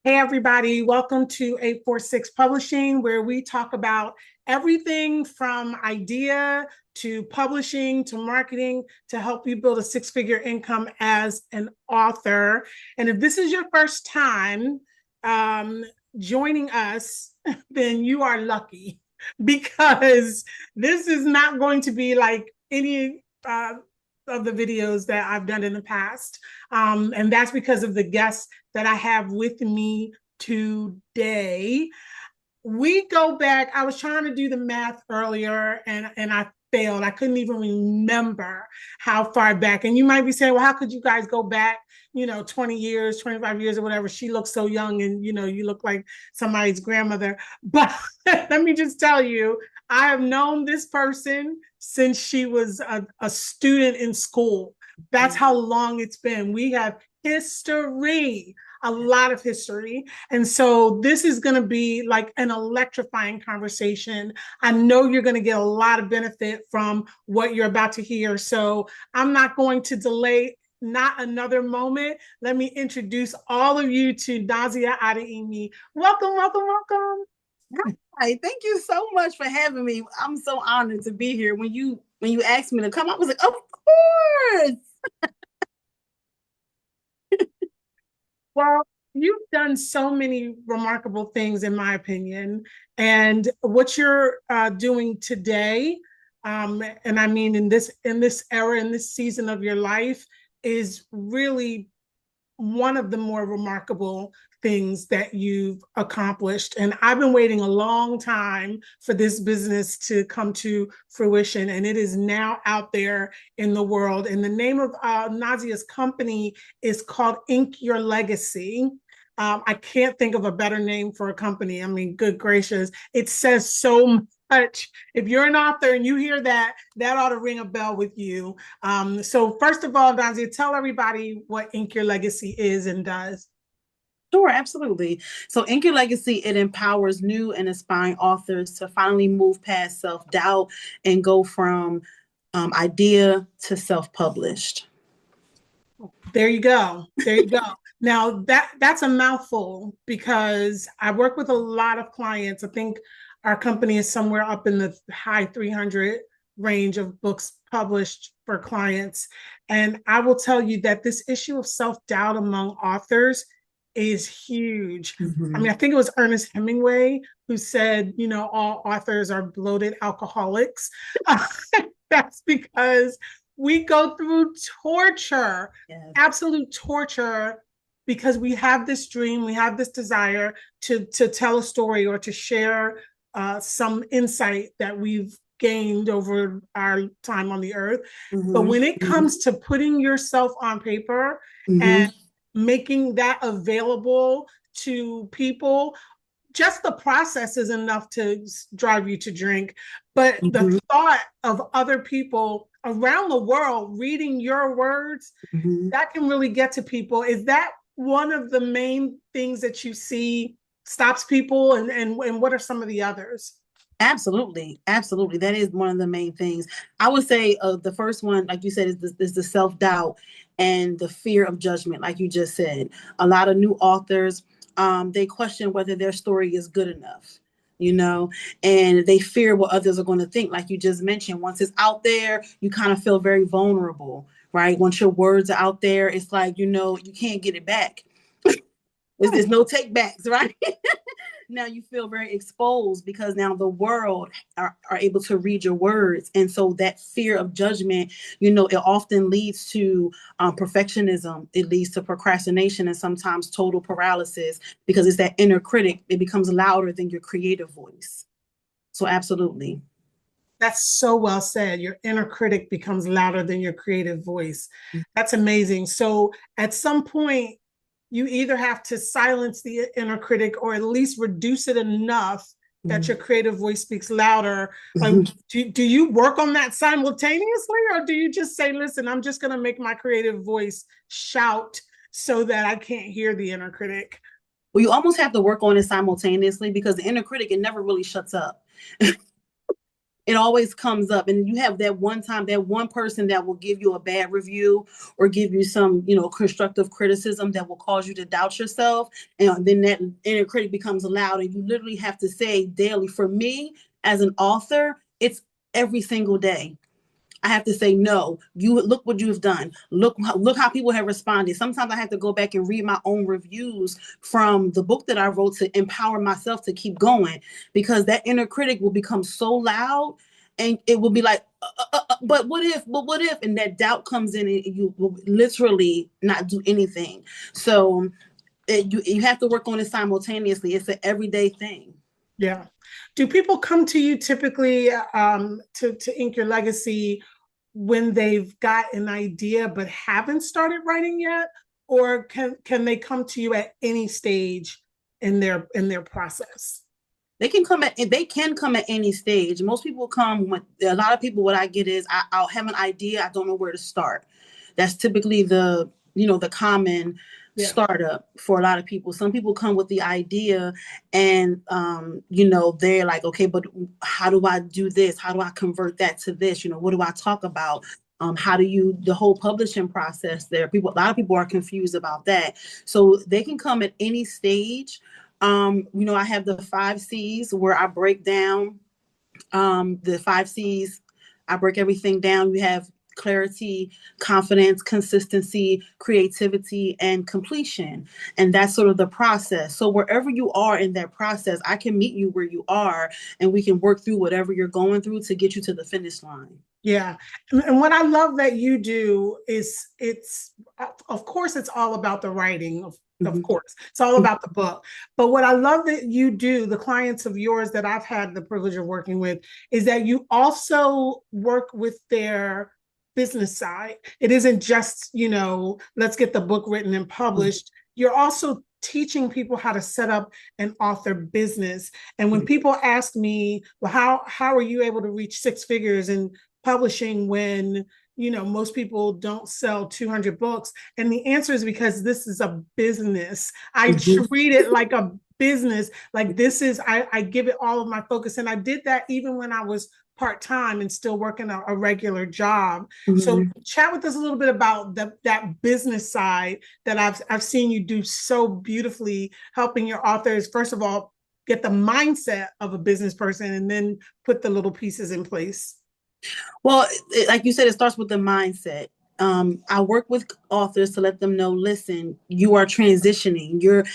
Hey, everybody, welcome to 846 Publishing, where we talk about everything from idea to publishing to marketing to help you build a six-figure income as an author. And if this is your first time joining us, then you are lucky because this is not going to be like any of the videos that I've done in the past. And that's because of the guests that I have with me today. We go back, I was trying to do the math earlier and I failed. I couldn't even remember how far back. And you might be saying, well, how could you guys go back, 20 years, 25 years or whatever? She looks so young and, you look like somebody's grandmother. But let me just tell you, I have known this person since she was a student in school. That's how long it's been. We have history, a lot of history. And so this is going to be like an electrifying conversation. I know you're going to get a lot of benefit from what you're about to hear. So I'm not going to delay not another moment. Let me introduce all of you to Nazia Adeyemi. Welcome, welcome, welcome. Hi, thank you so much for having me. I'm so honored to be here. When you asked me to come, I was like, of course. Well, you've done so many remarkable things, in my opinion. And what you're doing today, and I mean in this era, in this season of your life, is really one of the more remarkable things that you've accomplished. And I've been waiting a long time for this business to come to fruition. And it is now out there in the world. And the name of Nazia's company is called Ink Your Legacy. I can't think of a better name for a company. I mean, good gracious, it says so much. If you're an author and you hear that, that ought to ring a bell with you. So first of all, Nazia, tell everybody what Ink Your Legacy is and does. Sure, absolutely. So, Ink Your Legacy, it empowers new and aspiring authors to finally move past self-doubt and go from idea to self-published. There you go. There you go. Now that's a mouthful because I work with a lot of clients. I think our company is somewhere up in the high 300 range of books published for clients. And I will tell you that this issue of self-doubt among authors is huge. I mean, Mhm. I think it was Ernest Hemingway who said, all authors are bloated alcoholics. That's because we go through torture, Yes. absolute torture, because we have this dream, we have this desire to tell a story or to share some insight that we've gained over our time on the earth. But Mhm. when it comes to putting yourself on paper Mhm. and making that available to people, just the process is enough to drive you to drink. But the Mhm. thought of other people around the world reading your words, Mhm. that can really get to people. Is that one of the main things that you see stops people? And what are some of the others? Absolutely, absolutely. That is one of the main things. I would say the first one, like you said, is the self doubt and the fear of judgment. Like you just said, a lot of new authors, they question whether their story is good enough. And they fear what others are going to think. Like you just mentioned, once it's out there, you kind of feel very vulnerable, right? Once your words are out there, it's like you can't get it back. There's no take backs, right? Now you feel very exposed because now the world are able to read your words. And so that fear of judgment, it often leads to perfectionism. It leads to procrastination and sometimes total paralysis because it's that inner critic. It becomes louder than your creative voice. So absolutely. That's so well said. Your inner critic becomes louder than your creative voice. That's amazing. So at some point, you either have to silence the inner critic or at least reduce it enough that your creative voice speaks louder. Like, Mhm. do you work on that simultaneously, or do you just say, listen, I'm just going to make my creative voice shout so that I can't hear the inner critic? Well, you almost have to work on it simultaneously because the inner critic, it never really shuts up. It always comes up, and you have that one time, that one person that will give you a bad review or give you some, constructive criticism that will cause you to doubt yourself. And then that inner critic becomes loud, and you literally have to say daily. For me, as an author, it's every single day. I have to say, no, you look what you've done. Look how people have responded. Sometimes I have to go back and read my own reviews from the book that I wrote to empower myself to keep going, because that inner critic will become so loud, and it will be like, but what if, and that doubt comes in, and you will literally not do anything. So you have to work on it simultaneously. It's an everyday thing. Yeah. Do people come to you typically to ink your legacy when they've got an idea but haven't started writing yet, or can they come to you at any stage in their process? They can come at any stage. Most people come when a lot of people, what I get is I'll have an idea, I don't know where to start. That's typically the common Yeah. startup for a lot of people. Some people come with the idea, and they're like, okay, but how do I do this? How do I convert that to this? What do I talk about? How do you the whole publishing process there? A lot of people are confused about that. So they can come at any stage. I have the 5 C's where I break down the 5 C's. I break everything down. You have clarity, confidence, consistency, creativity, and completion. And that's sort of the process. So wherever you are in that process, I can meet you where you are, and we can work through whatever you're going through to get you to the finish line. Yeah. And what I love that you do is of course, it's all about the writing. Of Mm-hmm. course, it's all about the book. But what I love that you do, the clients of yours that I've had the privilege of working with, is that you also work with their business side. It isn't just, let's get the book written and published. You're also teaching people how to set up an author business. And when people ask me, well, how are you able to reach six figures in publishing when most people don't sell 200 books, and the answer is because this is a business. I Mm-hmm. treat it like a business. Like this is I give it all of my focus, and I did that even when I was part-time and still working a regular job. So Mm-hmm. chat with us a little bit about that business side that I've seen you do so beautifully, helping your authors first of all get the mindset of a business person and then put the little pieces in place. Well, like you said, it starts with the mindset. I work with authors to let them know, listen, you are transitioning. You're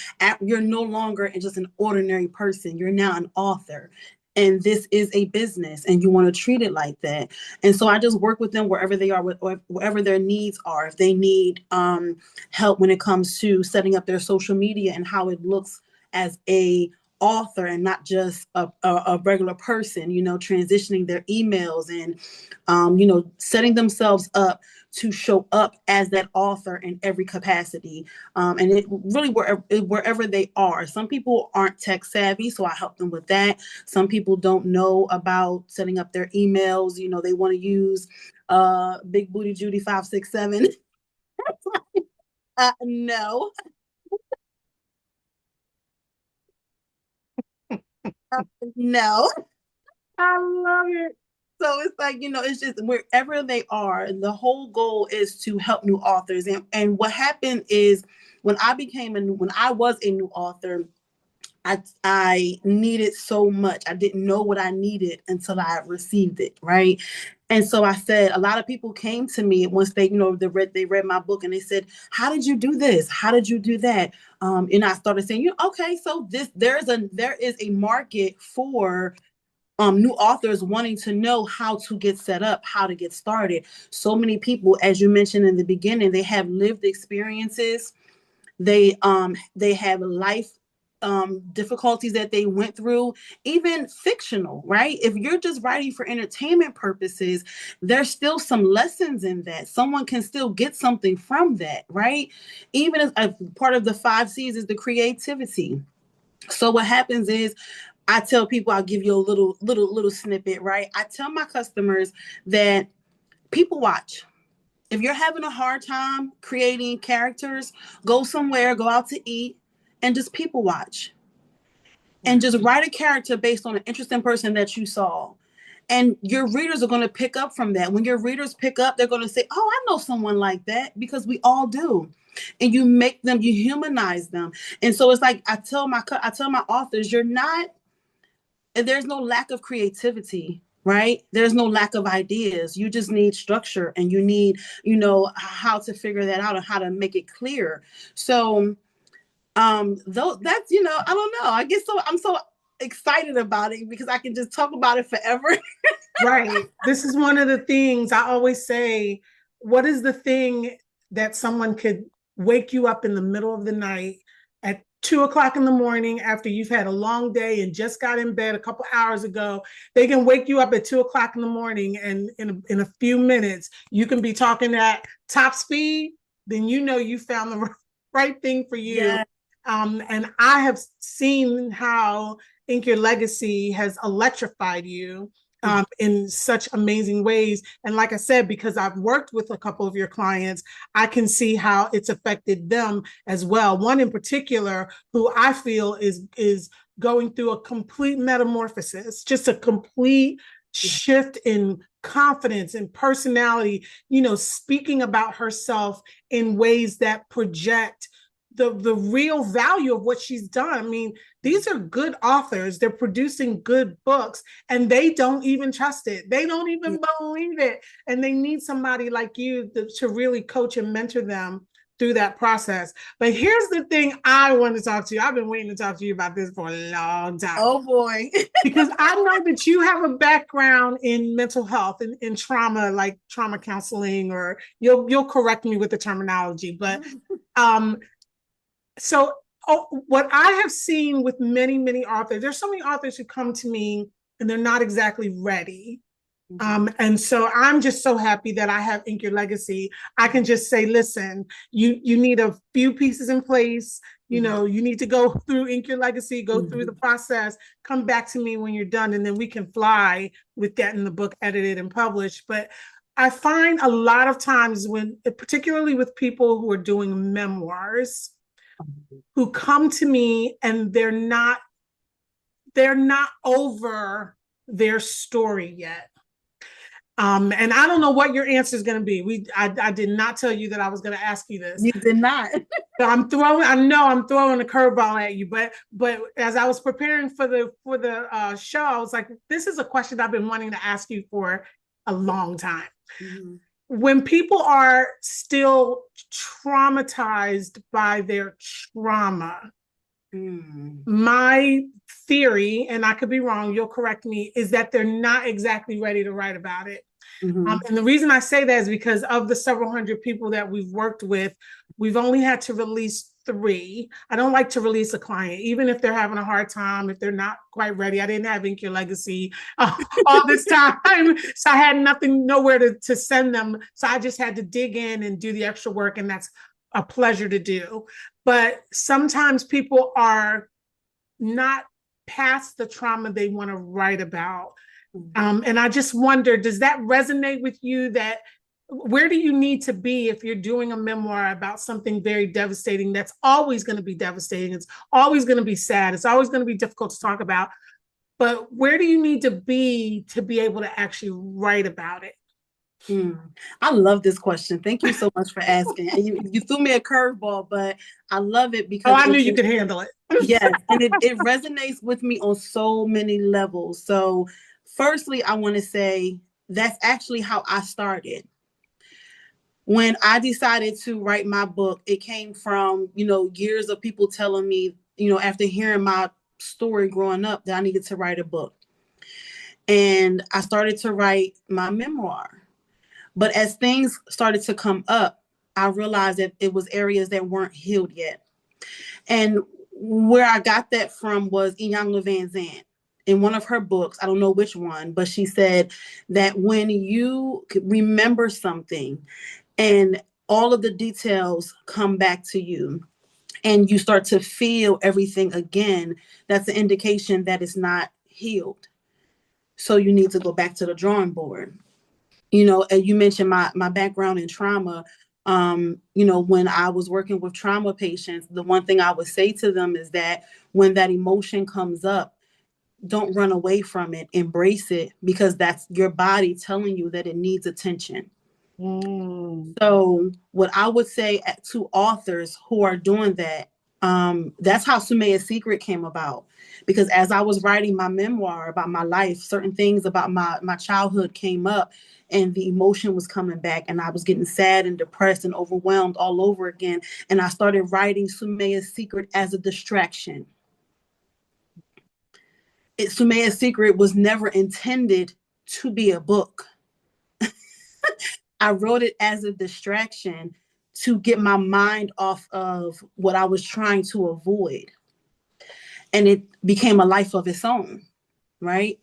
no longer just an ordinary person. You're now an author. And this is a business, and you want to treat it like that. And so I just work with them wherever they are, wherever their needs are. If they need help when it comes to setting up their social media and how it looks as a author and not just a regular person, transitioning their emails and setting themselves up to show up as that author in every capacity. And it really wherever they are. Some people aren't tech savvy, so I help them with that. Some people don't know about setting up their emails. They want to use Big Booty Judy 567. No, no. I love it. So it's like, it's just wherever they are. The whole goal is to help new authors. And what happened is when I was a new author, I needed so much. I didn't know what I needed until I received it, right? And so I said, a lot of people came to me once they read my book, and they said, "How did you do this? How did you do that?" And I started saying, okay, so there is a market for new authors wanting to know how to get set up, how to get started. So many people, as you mentioned in the beginning, they have lived experiences. They have life difficulties that they went through, even fictional, right? If you're just writing for entertainment purposes, there's still some lessons in that. Someone can still get something from that, right? Even as a part of the 5 C's is the creativity. So what happens is I tell people, I'll give you a little snippet, right? I tell my customers that people watch. If you're having a hard time creating characters, go somewhere, go out to eat, and just people watch. And just write a character based on an interesting person that you saw. And your readers are going to pick up from that. When your readers pick up, they're going to say, oh, I know someone like that, because we all do. And you make them, you humanize them. And so it's like, I tell my authors, you're not, there's no lack of creativity, right? There's no lack of ideas. You just need structure, and you need, how to figure that out and how to make it clear. So, though that's, I don't know. I guess so. I'm so excited about it because I can just talk about it forever. Right. This is one of the things I always say. What is the thing that someone could wake you up in the middle of the night at 2 o'clock in the morning after you've had a long day and just got in bed a couple hours ago? They can wake you up at 2 o'clock in the morning, and in a few minutes, you can be talking at top speed. Then you found the right thing for you. Yeah. And I have seen how Ink Your Legacy has electrified you in such amazing ways. And like I said, because I've worked with a couple of your clients, I can see how it's affected them as well. One in particular, who I feel is going through a complete metamorphosis, just a complete shift in confidence and personality, speaking about herself in ways that project the real value of what she's done. I mean, these are good authors. They're producing good books, and they don't even trust it. They don't even believe it. And they need somebody like you to really coach and mentor them through that process. But here's the thing I want to talk to you. I've been waiting to talk to you about this for a long time. Oh boy. Because I know that you have a background in mental health and in trauma, like trauma counseling, or you'll correct me with the terminology, but so what I have seen with many, many authors, there's so many authors who come to me and they're not exactly ready. And so I'm just so happy that I have Ink Your Legacy. I can just say, listen, you need a few pieces in place. You need to go through Ink Your Legacy, go through the process, come back to me when you're done, and then we can fly with getting the book edited and published. But I find a lot of times when, particularly with people who are doing memoirs, who come to me and they're not over their story yet. And I don't know what your answer is going to be. I did not tell you that I was going to ask you this. You did not. So I'm throwing a curveball at you, but as I was preparing for the show, I was like, this is a question I've been wanting to ask you for a long time. When people are still traumatized by their trauma, my theory, and I could be wrong, you'll correct me, is that they're not exactly ready to write about it. And the reason I say that is because of the several hundred people that we've worked with, we've only had to release 3. I don't like to release a client, even if they're having a hard time, if they're not quite ready. I didn't have Ink Your Legacy all this time. So I had nowhere to send them. So I just had to dig in and do the extra work. And that's a pleasure to do. But sometimes people are not past the trauma they want to write about. And I just wonder, does that resonate with you? That where do you need to be if you're doing a memoir about something very devastating? That's always going to be devastating. It's always going to be sad. It's always going to be difficult to talk about. But where do you need to be able to actually write about it? I love this question. Thank you so much for asking. And you threw me a curveball, but I love it because I knew you could handle it. Yes, and it resonates with me on so many levels. So firstly, I want to say that's actually how I started. When I decided to write my book, it came from, years of people telling me, after hearing my story growing up, that I needed to write a book. And I started to write my memoir. But as things started to come up, I realized that it was areas that weren't healed yet. And where I got that from was Iyanla Vanzant. In one of her books, I don't know which one, but she said that when you remember something and all of the details come back to you and you start to feel everything again, that's an indication that it's not healed. So you need to go back to the drawing board. And you mentioned my background in trauma. When I was working with trauma patients, the one thing I would say to them is that when that emotion comes up, don't run away from it. Embrace it, because that's your body telling you that it needs attention. Mm. So what I would say to authors who are doing that, that's how Sumaya's Secret came about. Because as I was writing my memoir about my life, certain things about my childhood came up, and the emotion was coming back, and I was getting sad and depressed and overwhelmed all over again. And I started writing Sumaya's Secret as a distraction. Sumaya's Secret was never intended to be a book. I wrote it as a distraction to get my mind off of what I was trying to avoid. And it became a life of its own, right?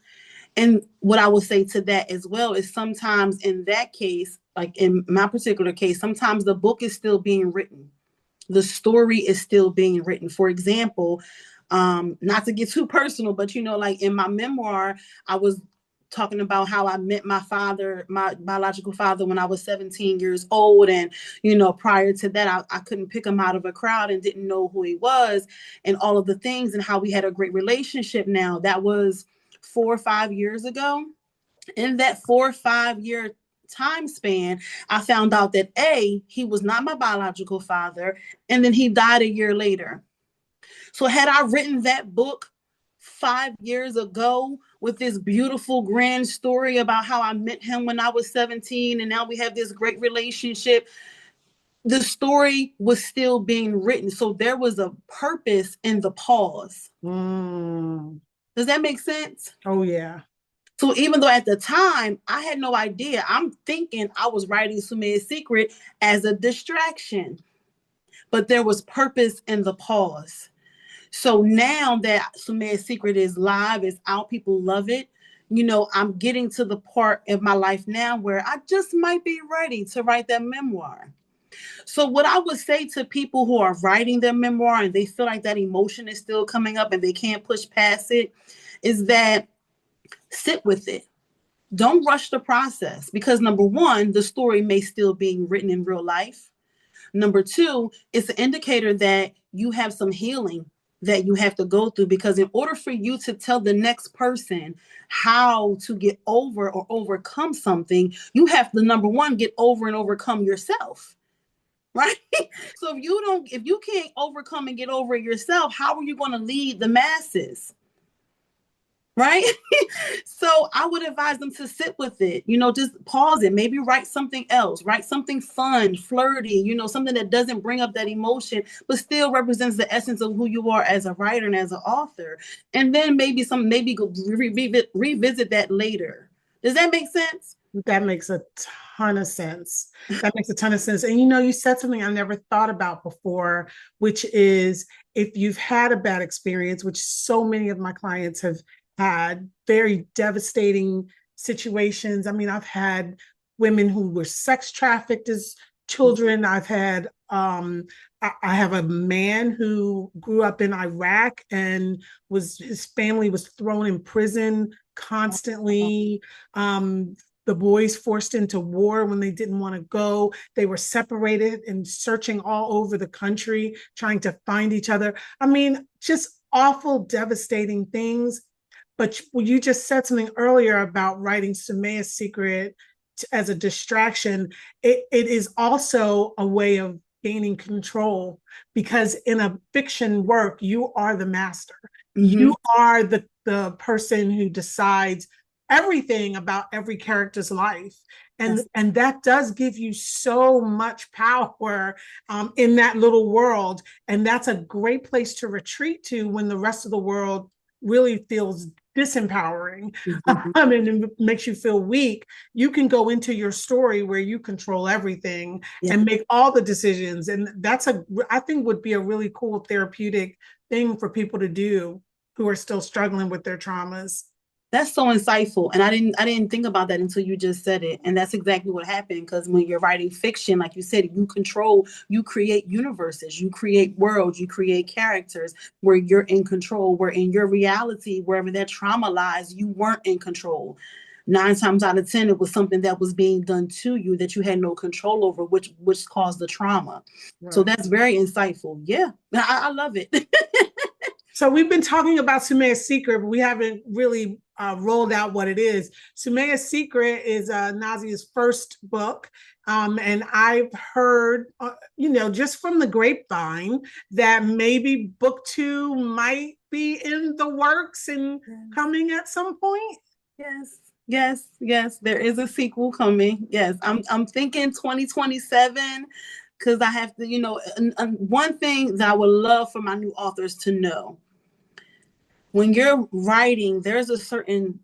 And what I would say to that as well is, sometimes in that case, like in my particular case, sometimes the book is still being written. The story is still being written. For example, not to get too personal, but like in my memoir, I was talking about how I met my father, my biological father, when I was 17 years old. And, prior to that, I couldn't pick him out of a crowd and didn't know who he was, and all of the things, and how we had a great relationship. Now, that was 4 or 5 years ago. In that 4 or 5 year time span, I found out that he was not my biological father, and then he died a year later. So had I written that book 5 years ago with this beautiful grand story about how I met him when I was 17, and now we have this great relationship, the story was still being written. So there was a purpose in the pause. Mm. Does that make sense? Oh, yeah. So even though at the time I had no idea, I'm thinking I was writing Sumaya's Secret as a distraction, but there was purpose in the pause. So now that Sumaya's Secret is live, it's out, people love it. I'm getting to the part of my life now where I just might be ready to write that memoir. So what I would say to people who are writing their memoir and they feel like that emotion is still coming up and they can't push past it, is that sit with it. Don't rush the process, because number one, the story may still be written in real life. Number two, it's an indicator that you have some healing that you have to go through, because in order for you to tell the next person how to get over or overcome something, you have to, number one, get over and overcome yourself. Right? So if you can't overcome and get over it yourself, how are you going to lead the masses? Right? So I would advise them to sit with it, just pause it, maybe write something else, write something fun, flirty, something that doesn't bring up that emotion, but still represents the essence of who you are as a writer and as an author. And then maybe go revisit that later. Does that make sense? That makes a ton of sense. That makes a ton of sense. And you said something I never thought about before, which is, if you've had a bad experience, which so many of my clients have had, very devastating situations. I mean, I've had women who were sex trafficked as children. I've had I have a man who grew up in Iraq and his family was thrown in prison constantly. The boys forced into war when they didn't want to go. They were separated and searching all over the country, trying to find each other. I mean, just awful, devastating things. But you just said something earlier about writing Sumaya's Secret as a distraction. It is also a way of gaining control, because in a fiction work, you are the master. Mm-hmm. You are the person who decides everything about every character's life. And that does give you so much power in that little world. And that's a great place to retreat to when the rest of the world really feels disempowering. Mm-hmm. And it makes you feel weak. You can go into your story where you control everything and make all the decisions. And that's I think would be a really cool therapeutic thing for people to do who are still struggling with their traumas. That's so insightful. And I didn't think about that until you just said it. And that's exactly what happened. Because when you're writing fiction, like you said, you create universes, you create worlds, you create characters where you're in control, where in your reality, wherever that trauma lies, you weren't in control. 9 times out of 10, it was something that was being done to you that you had no control over, which caused the trauma. Right. So that's very insightful. Yeah, I love it. So we've been talking about Sumaya's Secret, but we haven't really rolled out what it is. Sumaya's Secret is Nazia's first book. And I've heard, just from the grapevine, that maybe book 2 might be in the works and coming at some point. Yes. There is a sequel coming. Yes, I'm thinking 2027, because I have to, one thing that I would love for my new authors to know: when you're writing, there's a certain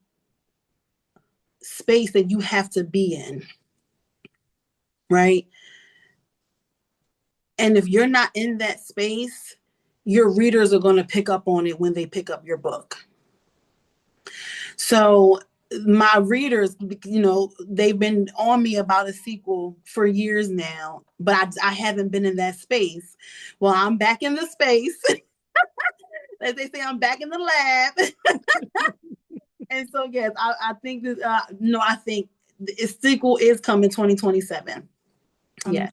space that you have to be in, right? And if you're not in that space, your readers are going to pick up on it when they pick up your book. So my readers, they've been on me about a sequel for years now, but I haven't been in that space. Well, I'm back in the space. As they say, I'm back in the lab. And so, yes, I think that, I think the sequel is coming 2027. Yeah.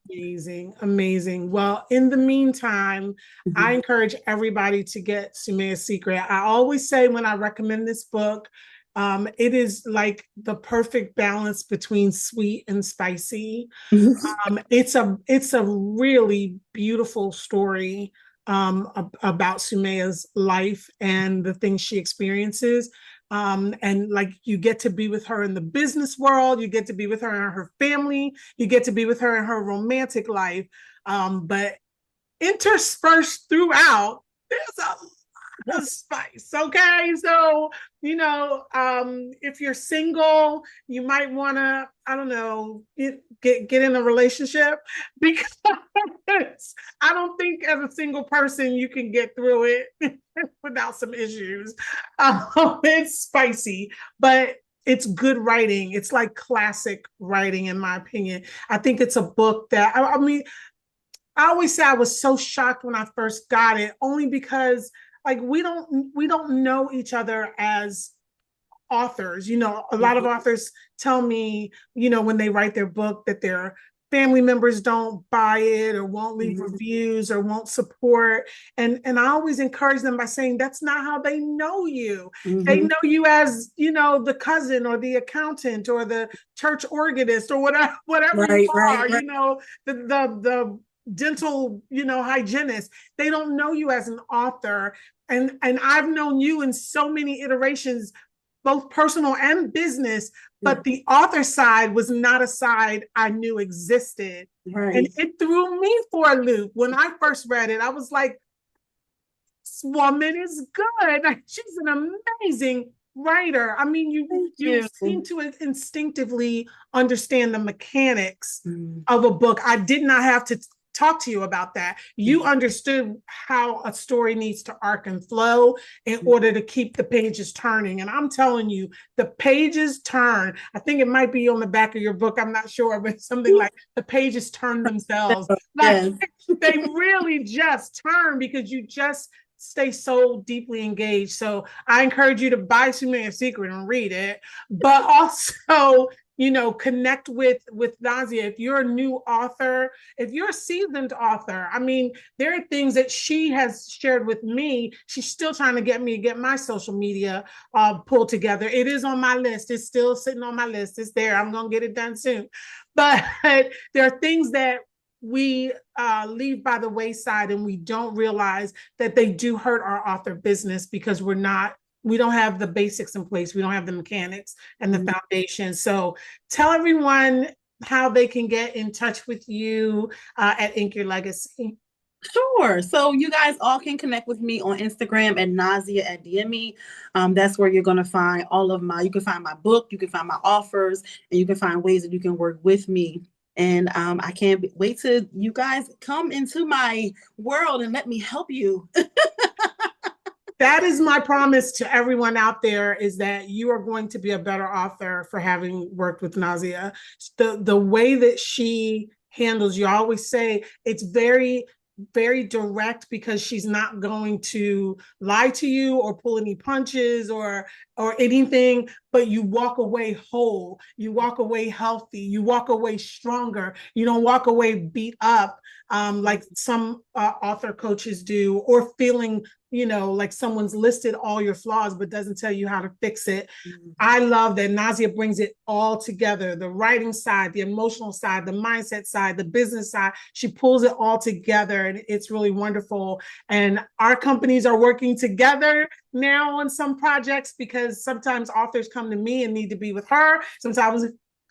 Amazing. Well, in the meantime, I encourage everybody to get Sumaya's Secret. I always say when I recommend this book, it is like the perfect balance between sweet and spicy. It's a really beautiful story about Sumaya's life and the things she experiences. And like, you get to be with her in the business world, you get to be with her in her family, you get to be with her in her romantic life. But interspersed throughout, there's a lot of spice. Okay. So, if you're single, you might want to, I don't know, get in a relationship, because I don't think as a single person you can get through it without some issues. It's spicy, but it's good writing. It's like classic writing, in my opinion. I think it's a book that, I mean, I always say I was so shocked when I first got it, only because like we don't know each other as authors. A lot of authors tell me, when they write their book, that their family members don't buy it or won't leave reviews or won't support. And I always encourage them by saying that's not how they know you. They know you as, the cousin or the accountant or the church organist or whatever you are, the dental, hygienist. They don't know you as an author. And I've known you in so many iterations, both personal and business, but the author side was not a side I knew existed. Right. And it threw me for a loop. When I first read it, I was like, this woman is good. She's an amazing writer. I mean, you seem to instinctively understand the mechanics of a book. I did not have to talk to you about that. You understood how a story needs to arc and flow in order to keep the pages turning. And I'm telling you, the pages turn. I think it might be on the back of your book. I'm not sure, but something like the pages turn themselves. Like they really just turn, because you just stay so deeply engaged. So I encourage you to buy Sumaya's Secret and read it, but also connect with Nazia. If you're a new author, if you're a seasoned author, I mean, there are things that she has shared with me. She's still trying to get me to get my social media pulled together. It is on my list. It's still sitting on my list. It's there. I'm going to get it done soon. But there are things that we leave by the wayside, and we don't realize that they do hurt our author business, because we don't have the basics in place. We don't have the mechanics and the foundation. So tell everyone how they can get in touch with you at Ink Your Legacy. Sure. So you guys all can connect with me on Instagram at Nazia Adeyemi. That's where you're going to find you can find my book, you can find my offers, and you can find ways that you can work with me. And I can't wait till you guys come into my world and let me help you. That is my promise to everyone out there, is that you are going to be a better author for having worked with Nazia. The way that she handles you, I always say it's very, very direct, because she's not going to lie to you or pull any punches or anything, but you walk away whole, you walk away healthy, you walk away stronger, you don't walk away beat up. like some author coaches do, or feeling, like someone's listed all your flaws but doesn't tell you how to fix it. Mhm. I love that Nazia brings it all together, the writing side, the emotional side, the mindset side, the business side. She pulls it all together, and it's really wonderful. And our companies are working together now on some projects, because sometimes authors come to me and need to be with her. Sometimes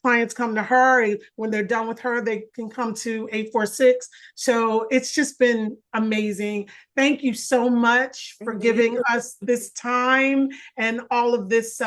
clients come to her, and when they're done with her, they can come to 846. So it's just been amazing. Thank you so much for giving us this time and all of this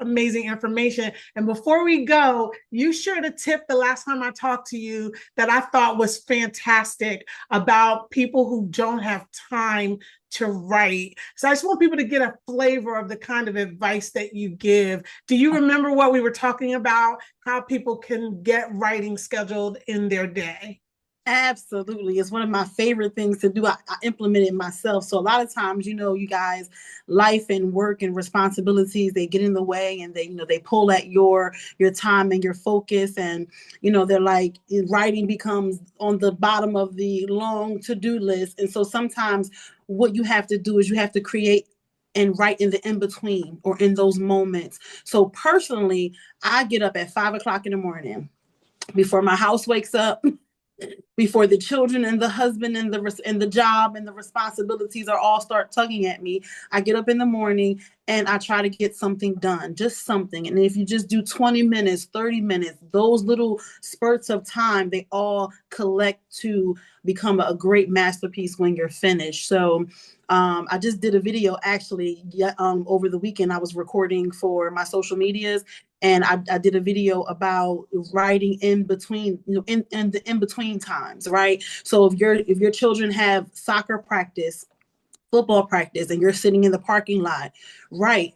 amazing information. And before we go, you shared a tip the last time I talked to you that I thought was fantastic about people who don't have time to write. So I just want people to get a flavor of the kind of advice that you give. Do you remember what we were talking about, how people can get writing scheduled in their day? Absolutely. It's one of my favorite things to do. I implement it myself. So a lot of times, you guys, life and work and responsibilities, they get in the way, and they pull at your time and your focus. And, they're like, writing becomes on the bottom of the long to-do list. And so sometimes what you have to do is you have to create and write in the in-between, or in those moments. So personally, I get up at 5 o'clock in the morning before my house wakes up, before the children and the husband and the job and the responsibilities are all start tugging at me. I get up in the morning and I try to get something done, just something. And if you just do 20 minutes, 30 minutes, those little spurts of time, they all collect to become a great masterpiece when you're finished. So I just did a video actually over the weekend. I was recording for my social medias, and I did a video about writing in between, in the in between times, right? So if your children have soccer practice, football practice, and you're sitting in the parking lot, right?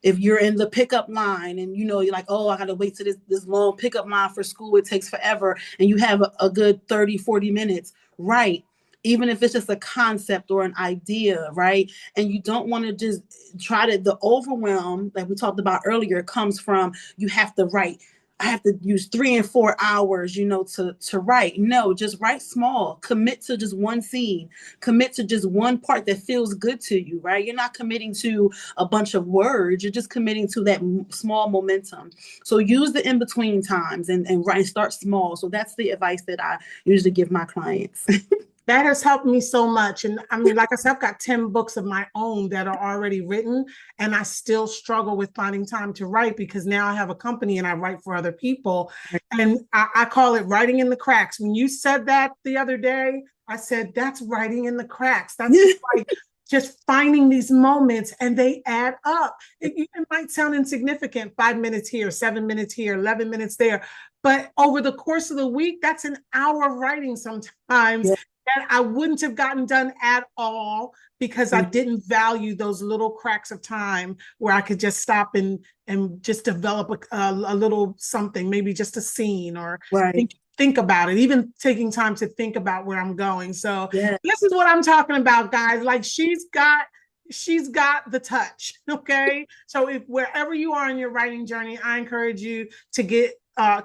If you're in the pickup line and you're like, oh, I got to wait to this long pickup line for school, it takes forever, and you have a good 30-40 minutes, right? Even if it's just a concept or an idea, right? And you don't want to just the overwhelm, like we talked about earlier, comes from you have to write. I have to use 3 and 4 hours, to write. No, just write small. Commit to just one scene. Commit to just one part that feels good to you, right? You're not committing to a bunch of words. You're just committing to that small momentum. So use the in-between times and write and start small. So that's the advice that I usually give my clients. That has helped me so much. And I mean, like I said, I've got 10 books of my own that are already written, and I still struggle with finding time to write, because now I have a company and I write for other people. And I call it writing in the cracks. When you said that the other day, I said, that's writing in the cracks. That's like just finding these moments, and they add up. It might sound insignificant, 5 minutes here, 7 minutes here, 11 minutes there. But over the course of the week, that's an hour of writing sometimes. Yeah. That I wouldn't have gotten done at all, because I didn't value those little cracks of time where I could just stop and just develop a little something, maybe just a scene, or Right. think about it, even taking time to think about where I'm going. So Yeah. this is what I'm talking about, guys. Like, she's got the touch. Okay. So if wherever you are in your writing journey, I encourage you to get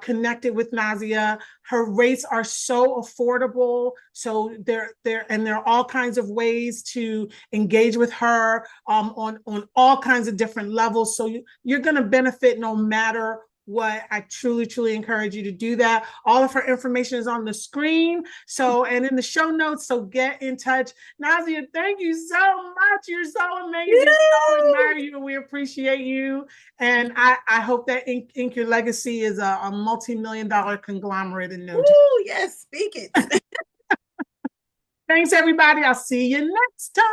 connected with Nazia. Her rates are so affordable. So there are all kinds of ways to engage with her on all kinds of different levels. So you're going to benefit no matter what. I truly, truly encourage you to do that. All of her information is on the screen. So, and in the show notes. So get in touch. Nazia, thank you so much. You're so amazing. We so admire you, and we appreciate you. And I hope that Ink Your Legacy is a multi-million-dollar conglomerate in no time. Ooh, yes, speak it. Thanks, everybody. I'll see you next time.